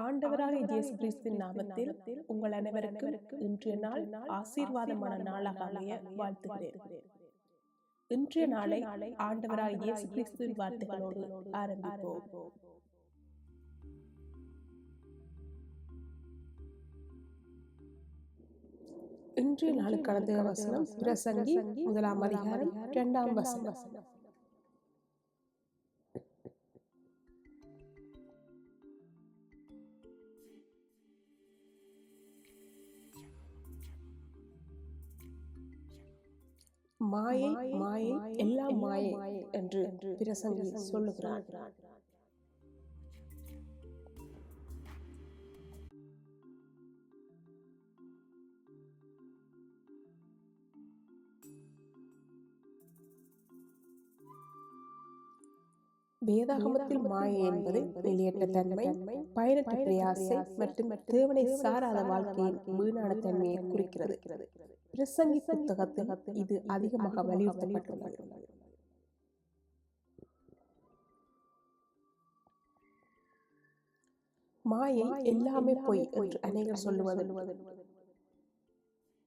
ஆண்டவராகிய இயேசு கிறிஸ்துவின் நாமத்தில் உங்கள் அனைவருக்கும் இன்றைய நாள் ஆசீர்வாதமான நாளாக அமைய வாழ்த்துகிறேன். இன்றைய நாளை ஆண்டவராகிய இயேசு கிறிஸ்துவின் வார்த்தைகளோடு ஆரம்பிப்போம். இன்றைய நாளுக்கான தேவவசனம் பிரசங்கி 1 அதிகாரம் 2 வசனம். மாயை மாயை எல்லாம் மாயை என்று பிரசங்கி சொல்லுகிறார். வேதாகமத்தில் மாயை என்பது நிலையற்ற தன்மை, பயனற்ற பிரயாசை மற்றும் தேவனை சாராத வாழ்க்கையின் வீணான தன்மையை குறிக்கிறது. பிரசங்கி புத்தகத்தில் இது அதிகமாக வலியுறுத்தப்பட்டுள்ளது. மாயை எல்லாமே பொய் என்று அநேகர் சொல்லுவது.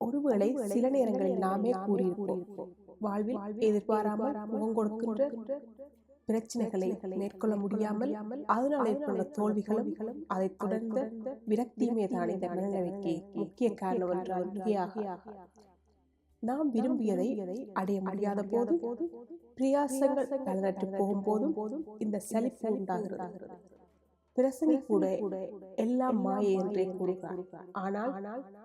ஒருவேளை சில நேரங்களில் நாமே கூறியிருப்போம், வாழ்வில் எதிர்பாராமல் முகம் கொடுக்கின்ற பிரச்சனைகளை மேற்கொள்ள முடியாமல் அதனால் ஏற்பட்ட தோல்விகளும் அதை தொடர்ந்த விரக்தியுமே தான் இந்த மனநிலைக்கு முக்கிய காரணம் என்றால் மிகையாக. நாம் விரும்பியதை அடைய முடியாத போது, பிரயாசங்கள் பலனற்று போகும் போதும் இந்த சலிப்பு உண்டாகிறது. பிரசங்கி கூட எல்லாம் மாயை என்றே கூறுகிறார். ஆனால்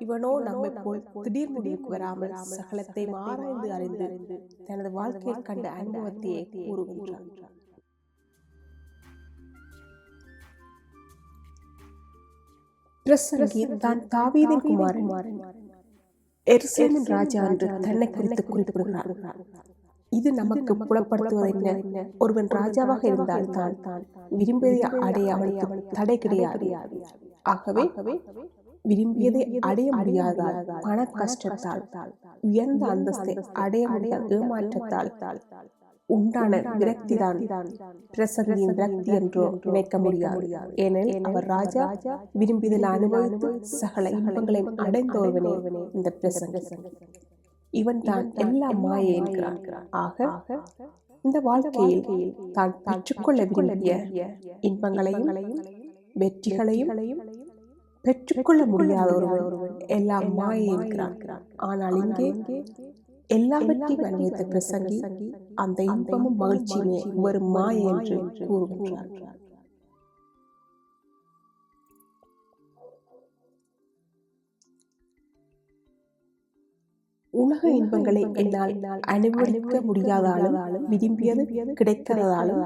இவனோ நம்மை போல் திடீர் முடிவுக்கு வராமல் சகலத்தை ஆராய்ந்து அறிந்து தனது வாழ்க்கையில் கண்ட அனுபவத்தையே கூறுகின்றான். பிரசங்கி தான் தாவீதின் குமாரன் எருசலேமின் ராஜா என்று தன்னை குறித்து குறிப்பிடுகிறார். இது நமக்கு புலப்படுத்துவதென்ன? ஒருவன் ராஜாவாக இருந்தால் தான் விரும்பியதை அடைய அவனுக்கு தடை கிடையாது. ஆகவே விரும்பியதை அடைய முடியாதால், பண கஷ்டத்தால், உயர்ந்த அந்தஸ்தை அடைய முடியாத ஏமாற்றத்தால் உண்டான விரக்தி தான் பிரசங்கியின் விரக்தி என்றோ நினைக்க முடியாது. ஏனெனில் அவர் ராஜா விரும்பியதில் அனுபவித்து சகல இன்பங்களை அடைந்த ஒருவனே இந்த பிரசங்கி. இவன் தான் எல்லாம் மாயை என்கிறான். ஆக இந்த வாழ்க்கையில் தான் பெற்றுக்கொள்ள விரும்பிய இன்பங்களையும் வெற்றிகளையும் பெற்றுக்கொள்ள முடியாத ஒருவன் எல்லாம் மாயை என்கிறான். ஆனால் இங்கே எல்லாவற்றையும் அனுபவித்த பிரசங்கி அந்த இன்பமும் மகிழ்ச்சியுமே ஒரு மாயை என்று கூறுகின்றார். உலக இன்பங்களை என்னால் அனுபவிக்க முடியாதாலும் விரும்பியது கிடைக்கிறதாலும்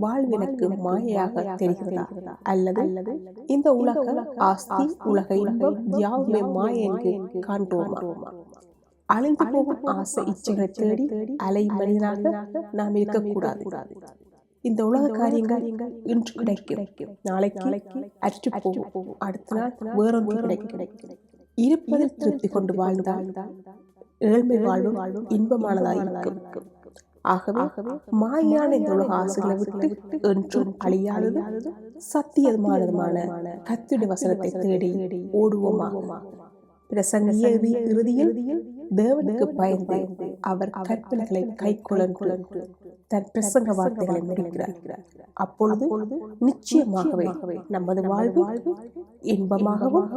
வாழ்வினக்கு மாயையாக தெரிகிறதா? அல்லது இந்த உலக ஆஸ்தி, உலக இன்பம் யாவுமே மாயை என்று காண்போமா? அழிந்து போகும் ஆசை இச்சைகளை தேடி அலை மனிதனாக நாம் இருக்கக்கூடாது. இந்த உலக காரியங்கள் இன்று கிடைக்கும், நாளைக்கு அற்று போகும், அடுத்த நாள் வேறொன்று கிடைக்கும். இருப்பதில் திருப்தி கொண்டு வாழ்ந்தால் ஏழ்மை வாழ்வும் இன்பமானதாக இருக்கும். ஆகவே மாயான இந்த உலக ஆசைகளை விட்டு என்றும் அழியாதது சத்தியமானதுமான கர்த்தருடைய வசனத்தை தேடி ஓடுவோமாக. பிரசங்கிய இறுதியில் தேவனுக்கு பயந்து அவர் கற்பனைகளை கைக்கொள்ள தன் பிரசங்க வார்த்தைகளை முடிக்கிறார். அப்பொழுது நிச்சயமாகவே நமது வாழ்வு இன்பமாகவும்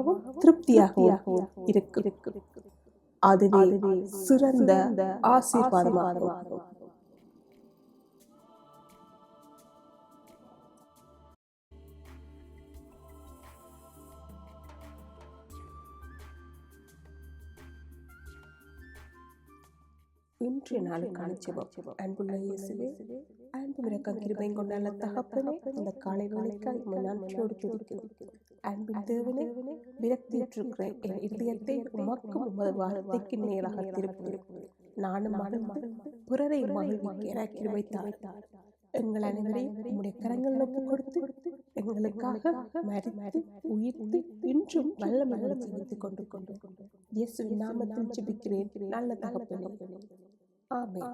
திருப்தியாகவும் இருக்கும். அதுவே சிறந்த ஆசீர்வாதமாகும். இன்றைய நாளுக்கான ஜெபம். அன்புள்ள இயேசுவே, அன்பு இரக்கம் கிருபையும் கொண்ட நல்ல தகப்பனே, இந்த காலை வேளைக்காக நன்றியோடு துதிக்கிறோம். அன்பின் தேவனே, விரக்தியுற்றிருக்கிற என் இதயத்தை உமக்கும் உமது வார்த்தைக்கு நேராக திருப்புகிறேன். நானும் பிறரை மகிழ்விக்க எனக்கு கிருபை தாரும். எங்கள் அனைவரையும் உம்முடைய கரங்கள் ஒப்புக் கொடுத்து எங்களுக்காக மரித்து உயிர்த்து இன்றும் வல்ல மகளை ஜெபித்துக் கொண்டு இயேசுவின் நாமத்தில் ஜெபிக்கிறேன் நல்ல தகப்பனே. ஆமென்.